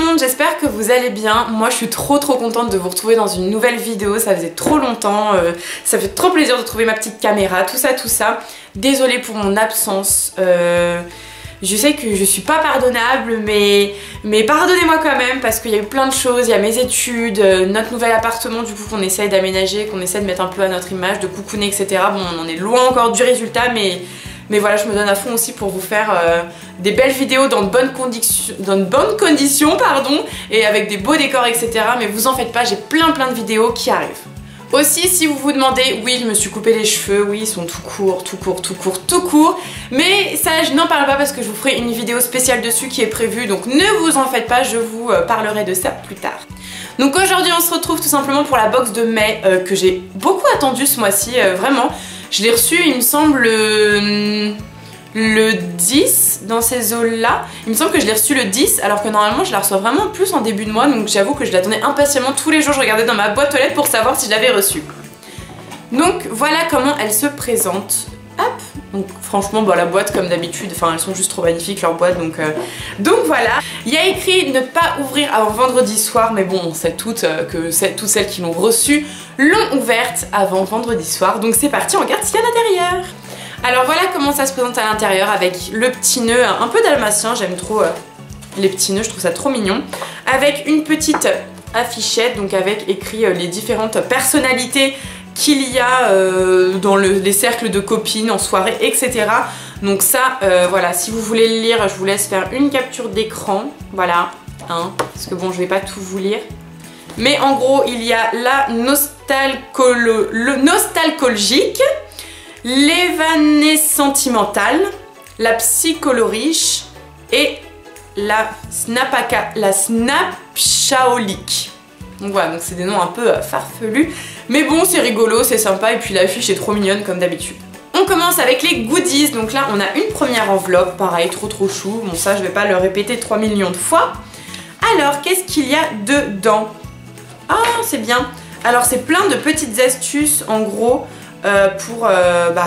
le monde, j'espère que vous allez bien. Moi je suis trop contente de vous retrouver dans une nouvelle vidéo, ça faisait trop longtemps, ça fait trop plaisir de trouver ma petite caméra, tout ça. Désolée pour mon absence, je sais que je suis pas pardonnable mais pardonnez-moi quand même parce qu'il y a eu plein de choses, il y a mes études, notre nouvel appartement du coup qu'on essaye d'aménager, qu'on essaie de mettre un peu à notre image, de coucouner etc. Bon on en est loin encore du résultat mais voilà, je me donne à fond aussi pour vous faire des belles vidéos dans de bonnes conditions, pardon, et avec des beaux décors, etc. Mais vous en faites pas, j'ai plein de vidéos qui arrivent. Aussi, si vous vous demandez, oui, je me suis coupé les cheveux, oui, ils sont tout courts. Mais ça, je n'en parle pas parce que je vous ferai une vidéo spéciale dessus qui est prévue, donc ne vous en faites pas, je vous parlerai de ça plus tard. Donc aujourd'hui, on se retrouve tout simplement pour la box de mai que j'ai beaucoup attendue ce mois-ci, vraiment. Je l'ai reçu, il me semble, le 10 dans ces eaux-là. Il me semble que je l'ai reçu le 10 alors que normalement je la reçois vraiment plus en début de mois, donc j'avoue que je l'attendais impatiemment. Tous les jours je regardais dans ma boîte aux lettres pour savoir si je l'avais reçue. Donc voilà comment elle se présente. Hop. Donc franchement la boîte comme d'habitude, enfin elles sont juste trop magnifiques leurs boîtes, donc voilà. Il y a écrit ne pas ouvrir avant vendredi soir, mais bon on sait toutes que toutes celles qui l'ont reçue l'ont ouverte avant vendredi soir, donc c'est parti, on regarde ce qu'il y en a derrière. Alors voilà comment ça se présente à l'intérieur avec le petit nœud un peu dalmatien, j'aime trop les petits nœuds, je trouve ça trop mignon. Avec une petite affichette, donc avec écrit les différentes personnalités qu'il y a dans les cercles de copines en soirée, etc. Donc ça, voilà, si vous voulez le lire, je vous laisse faire une capture d'écran, voilà, hein, parce que bon, je vais pas tout vous lire. Mais en gros, il y a la nostalgique, l'évanescentimentale, la psycholoriche et la snapchaolique. Donc voilà, donc c'est des noms un peu farfelus. Mais bon, c'est rigolo, c'est sympa et puis l'affiche est trop mignonne comme d'habitude. On commence avec les goodies. Donc là, on a une première enveloppe, pareil, trop chou. Bon, ça, je vais pas le répéter 3 millions de fois. Alors, qu'est-ce qu'il y a dedans? Ah, c'est bien. Alors, c'est plein de petites astuces, en gros, pour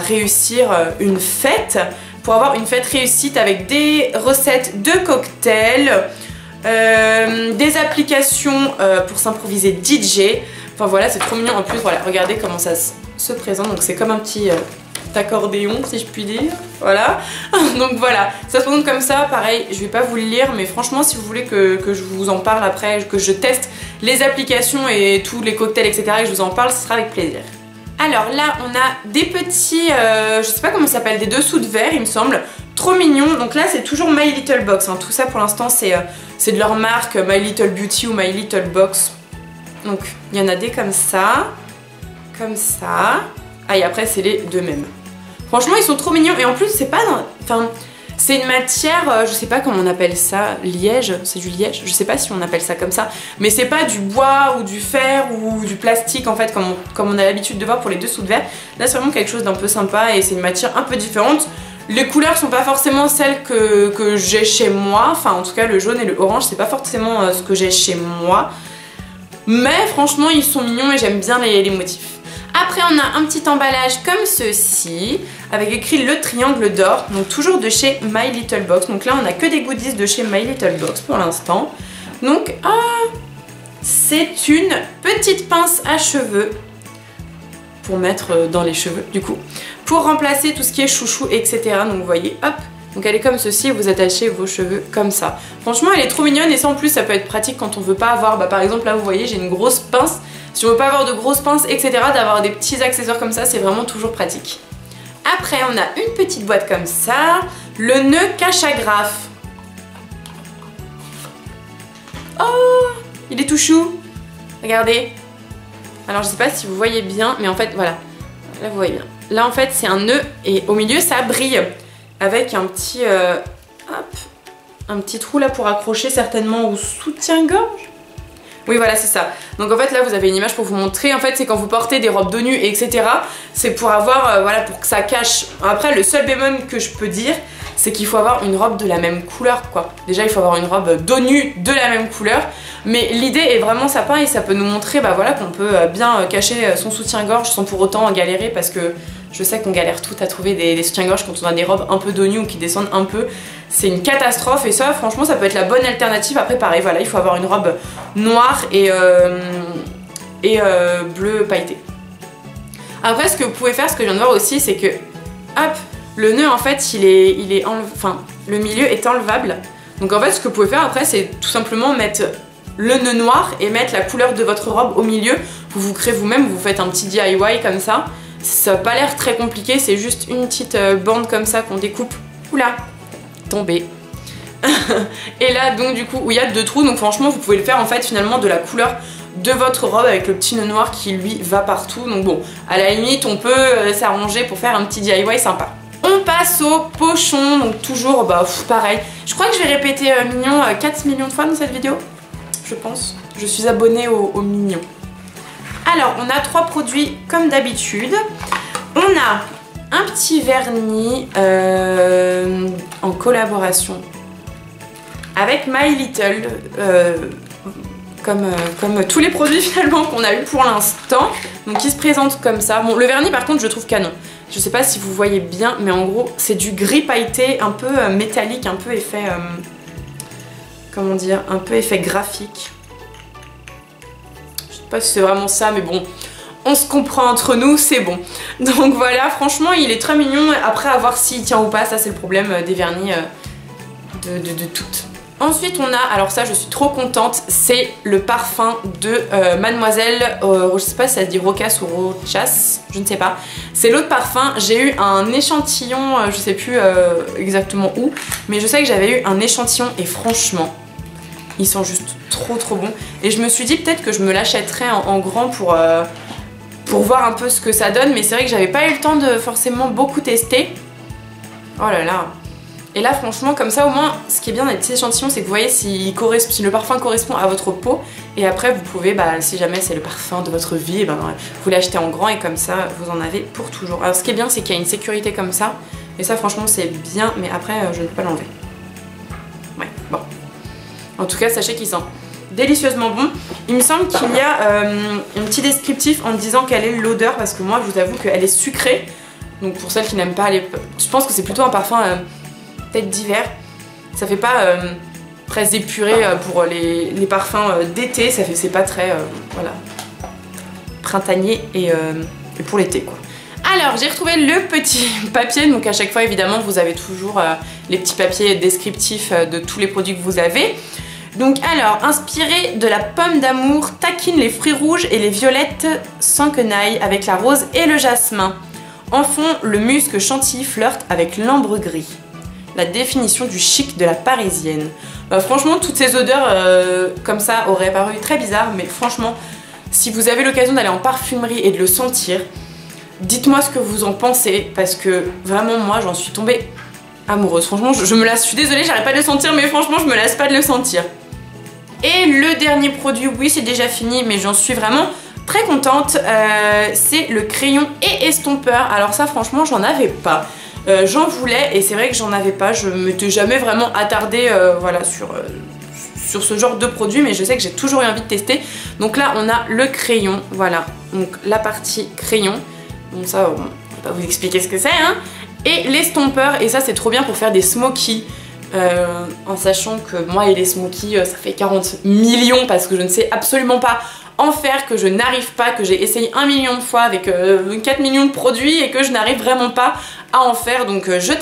réussir une fête, pour avoir une fête réussite avec des recettes de cocktails, des applications pour s'improviser DJ. Enfin voilà, c'est trop mignon en plus. Voilà, regardez comment ça se présente. Donc c'est comme un petit accordéon si je puis dire. Voilà. Donc voilà, ça se présente comme ça. Pareil, je vais pas vous le lire, mais franchement si vous voulez que je vous en parle après, que je teste les applications et tous les cocktails etc. et que je vous en parle, ce sera avec plaisir. Alors là on a des petits, je sais pas comment ça s'appelle, des dessous de verre il me semble, trop mignon. Donc là c'est toujours My Little Box, hein. Tout ça pour l'instant c'est de leur marque My Little Beauty ou My Little Box. Donc il y en a des comme ça, ah et après c'est les deux mêmes. Franchement ils sont trop mignons et en plus c'est pas dans, enfin c'est une matière, je sais pas comment on appelle ça, liège, c'est du liège, je sais pas si on appelle ça comme ça, mais c'est pas du bois ou du fer ou du plastique en fait comme on a l'habitude de voir pour les dessous de verre. Là c'est vraiment quelque chose d'un peu sympa et c'est une matière un peu différente. Les couleurs sont pas forcément celles que j'ai chez moi, enfin en tout cas le jaune et le orange c'est pas forcément ce que j'ai chez moi. Mais franchement ils sont mignons et j'aime bien les motifs. Après on a un petit emballage comme ceci avec écrit le triangle d'or, donc toujours de chez My Little Box. Donc là on a que des goodies de chez My Little Box pour l'instant. Donc c'est une petite pince à cheveux pour mettre dans les cheveux du coup, pour remplacer tout ce qui est chouchou etc. Donc vous voyez hop, donc elle est comme ceci et vous attachez vos cheveux comme ça. Franchement elle est trop mignonne et ça en plus ça peut être pratique quand on veut pas avoir, par exemple là vous voyez j'ai une grosse pince, si on veut pas avoir de grosses pinces etc, d'avoir des petits accessoires comme ça c'est vraiment toujours pratique. Après on a une petite boîte comme ça, le nœud cache-agrafe. Oh il est tout chou, regardez. Alors je sais pas si vous voyez bien mais en fait voilà, là vous voyez bien. Là en fait c'est un nœud et au milieu ça brille. Avec un petit, un petit trou là pour accrocher certainement au soutien-gorge. Oui voilà c'est ça. Donc en fait là vous avez une image pour vous montrer. En fait c'est quand vous portez des robes de nu etc. C'est pour avoir, voilà, pour que ça cache. Après le seul bémol que je peux dire c'est qu'il faut avoir une robe de la même couleur quoi. Déjà il faut avoir une robe dos nu de la même couleur. Mais l'idée est vraiment sympa et ça peut nous montrer voilà, qu'on peut bien cacher son soutien-gorge sans pour autant galérer parce que Je sais qu'on galère toutes à trouver des soutiens-gorge quand on a des robes un peu dos nu ou qui descendent un peu. C'est une catastrophe et ça franchement ça peut être la bonne alternative. Après pareil voilà, il faut avoir une robe noire et bleu pailleté. Après ce que vous pouvez faire, ce que je viens de voir aussi, c'est que hop, le nœud en fait il est enfin le milieu est enlevable. Donc en fait ce que vous pouvez faire après c'est tout simplement mettre le nœud noir et mettre la couleur de votre robe au milieu. Vous créez vous-même, vous faites un petit DIY comme ça. Ça n'a pas l'air très compliqué, c'est juste une petite bande comme ça qu'on découpe. Oula, tombé. Et là donc du coup où il y a 2 trous, donc franchement vous pouvez le faire en fait finalement de la couleur de votre robe avec le petit nœud noir qui lui va partout. Donc bon, à la limite on peut s'arranger pour faire un petit DIY sympa. On passe au pochon, donc toujours bah pareil. Je crois que je vais répéter Mignon 4 millions de fois dans cette vidéo. Je pense. Je suis abonnée au Mignon. Alors, on a 3 produits comme d'habitude. On a un petit vernis en collaboration avec My Little, comme tous les produits finalement qu'on a eu pour l'instant. Donc, il se présente comme ça. Bon, le vernis par contre, je le trouve canon. Je sais pas si vous voyez bien, mais en gros, c'est du gris pailleté, un peu métallique, un peu effet... comment dire, un peu effet graphique. Je sais pas si c'est vraiment ça, mais bon, on se comprend entre nous, c'est bon. Donc voilà, franchement, il est très mignon. Après, à voir s'il tient ou pas, ça c'est le problème des vernis de toutes. Ensuite, on a, alors ça, je suis trop contente, c'est le parfum de Mademoiselle, je sais pas si ça se dit Rocas ou Rochas, je ne sais pas. C'est l'autre parfum, j'ai eu un échantillon, je sais plus exactement où, mais je sais que j'avais eu un échantillon et franchement, ils sont juste trop bons. Et je me suis dit peut-être que je me l'achèterais en grand pour voir un peu ce que ça donne, mais c'est vrai que j'avais pas eu le temps de forcément beaucoup tester. Oh là là. Et là franchement comme ça au moins ce qui est bien dans les petits échantillons c'est que vous voyez si le parfum correspond à votre peau et après vous pouvez, bah, si jamais c'est le parfum de votre vie, et ben, vous l'achetez en grand et comme ça vous en avez pour toujours. Alors ce qui est bien c'est qu'il y a une sécurité comme ça et ça franchement c'est bien, mais après je ne peux pas l'enlever. Ouais, bon. En tout cas sachez qu'il sent délicieusement bon. Il me semble qu'il y a un petit descriptif en disant quelle est l'odeur parce que moi je vous avoue qu'elle est sucrée. Donc pour celles qui n'aiment pas, je pense que c'est plutôt un parfum peut-être d'hiver. Ça fait pas très épuré pour les parfums d'été, c'est pas très voilà, printanier et pour l'été quoi. Alors j'ai retrouvé le petit papier, donc à chaque fois évidemment vous avez toujours les petits papiers descriptifs de tous les produits que vous avez. Donc alors, inspiré de la pomme d'amour, taquine les fruits rouges et les violettes sans quenaille avec la rose et le jasmin. En fond, le musc chantilly flirte avec l'ambre gris. La définition du chic de la parisienne. Franchement, toutes ces odeurs comme ça auraient paru très bizarres, mais franchement, si vous avez l'occasion d'aller en parfumerie et de le sentir, dites-moi ce que vous en pensez, parce que vraiment, moi, j'en suis tombée amoureuse. Franchement, je me lasse, je suis désolée, j'arrête pas de le sentir, mais franchement, je me lasse pas de le sentir. Et le dernier produit, oui, c'est déjà fini, mais j'en suis vraiment très contente, c'est le crayon et estompeur. Alors ça, franchement, j'en avais pas. J'en voulais et c'est vrai que j'en avais pas, je m'étais jamais vraiment attardée voilà, sur ce genre de produit, mais je sais que j'ai toujours eu envie de tester. Donc là on a le crayon, voilà, donc la partie crayon, donc ça on va pas vous expliquer ce que c'est, hein. Et l'estompeur, et ça c'est trop bien pour faire des smokies, en sachant que moi et les smokies ça fait 40 millions parce que je ne sais absolument pas en faire, que je n'arrive pas, que j'ai essayé 1 million de fois avec 4 millions de produits et que je n'arrive vraiment pas à en faire. Donc je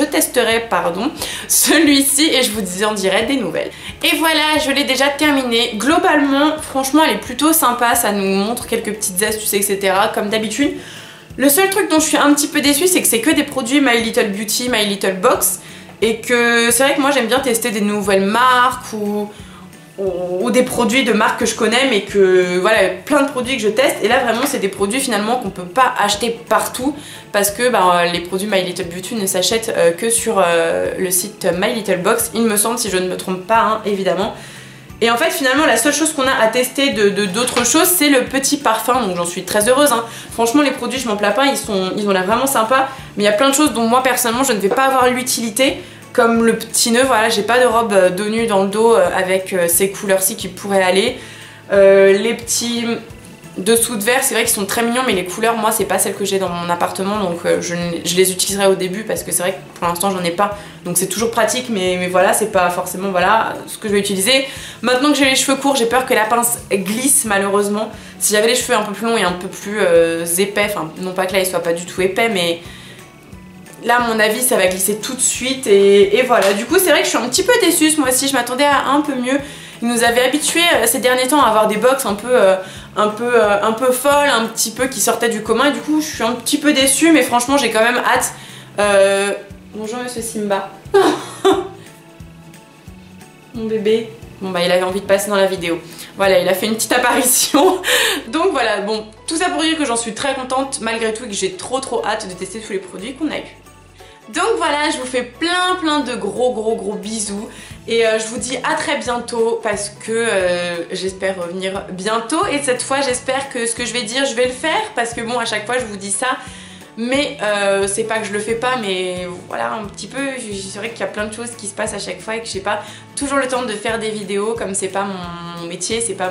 testerai pardon, celui-ci et je vous en dirai des nouvelles. Et voilà, je l'ai déjà terminé. Globalement, franchement, elle est plutôt sympa. Ça nous montre quelques petites astuces, etc. comme d'habitude. Le seul truc dont je suis un petit peu déçue, c'est que c'est que des produits My Little Beauty, My Little Box. Et que c'est vrai que moi, j'aime bien tester des nouvelles marques ou des produits de marques que je connais, mais que voilà, plein de produits que je teste. Et là vraiment c'est des produits finalement qu'on peut pas acheter partout parce que les produits My Little Beauty ne s'achètent que sur le site My Little Box, il me semble, si je ne me trompe pas, hein, évidemment. Et en fait finalement la seule chose qu'on a à tester d'autres choses, c'est le petit parfum, donc j'en suis très heureuse, hein. Franchement les produits, je m'en plains pas, ils ont l'air vraiment sympas, mais il y a plein de choses dont moi personnellement je ne vais pas avoir l'utilité. Comme le petit nœud, voilà, j'ai pas de robe dos nu dans le dos avec ces couleurs-ci qui pourraient aller. Les petits dessous de verre, c'est vrai qu'ils sont très mignons, mais les couleurs, moi, c'est pas celles que j'ai dans mon appartement, donc je les utiliserai au début parce que c'est vrai que pour l'instant, j'en ai pas. Donc c'est toujours pratique, mais voilà, c'est pas forcément voilà ce que je vais utiliser. Maintenant que j'ai les cheveux courts, j'ai peur que la pince glisse malheureusement. Si j'avais les cheveux un peu plus longs et un peu plus épais, enfin non pas que là ils soient pas du tout épais, mais là à mon avis ça va glisser tout de suite et voilà. Du coup c'est vrai que je suis un petit peu déçue ce mois-ci, je m'attendais à un peu mieux. Ils nous avaient habitués ces derniers temps à avoir des box un peu folles, un petit peu qui sortaient du commun, et du coup je suis un petit peu déçue, mais franchement j'ai quand même hâte. Bonjour monsieur Simba. Mon bébé. Bon bah il avait envie de passer dans la vidéo. Voilà, il a fait une petite apparition. Donc voilà, bon, tout ça pour dire que j'en suis très contente malgré tout et que j'ai trop hâte de tester tous les produits qu'on a eu. Donc voilà, je vous fais plein de gros bisous et je vous dis à très bientôt parce que j'espère revenir bientôt et cette fois j'espère que ce que je vais dire je vais le faire parce que bon à chaque fois je vous dis ça mais c'est pas que je le fais pas mais voilà un petit peu, c'est vrai qu'il y a plein de choses qui se passent à chaque fois et que j'ai pas toujours le temps de faire des vidéos comme c'est pas mon métier, c'est pas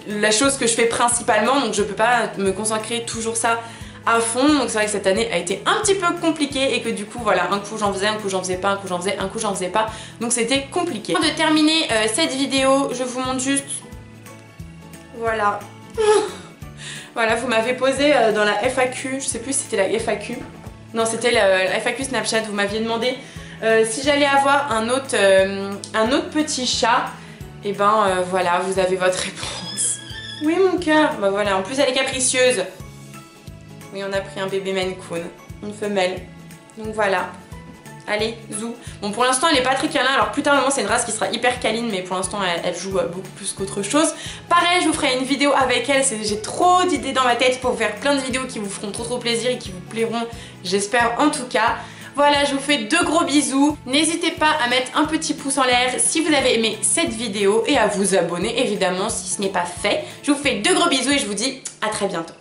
la chose que je fais principalement donc je peux pas me consacrer toujours ça à fond, donc c'est vrai que cette année a été un petit peu compliquée et que du coup voilà, un coup j'en faisais, un coup j'en faisais pas, un coup j'en faisais, un coup j'en faisais pas, donc c'était compliqué. Avant de terminer cette vidéo, je vous montre juste, voilà, voilà, vous m'avez posé dans la FAQ, je sais plus si c'était la FAQ, non c'était la FAQ Snapchat, vous m'aviez demandé si j'allais avoir un autre petit chat, et ben voilà, vous avez votre réponse. Oui mon cœur, bah voilà, en plus elle est capricieuse. Oui, on a pris un bébé Maine Coon, une femelle. Donc voilà. Allez, zou. Bon, pour l'instant, elle est pas très câlin. Alors plus tard, c'est une race qui sera hyper câline, mais pour l'instant, elle joue beaucoup plus qu'autre chose. Pareil, je vous ferai une vidéo avec elle. J'ai trop d'idées dans ma tête pour vous faire plein de vidéos qui vous feront trop plaisir et qui vous plairont, j'espère en tout cas. Voilà, je vous fais de gros bisous. N'hésitez pas à mettre un petit pouce en l'air si vous avez aimé cette vidéo et à vous abonner, évidemment, si ce n'est pas fait. Je vous fais de gros bisous et je vous dis à très bientôt.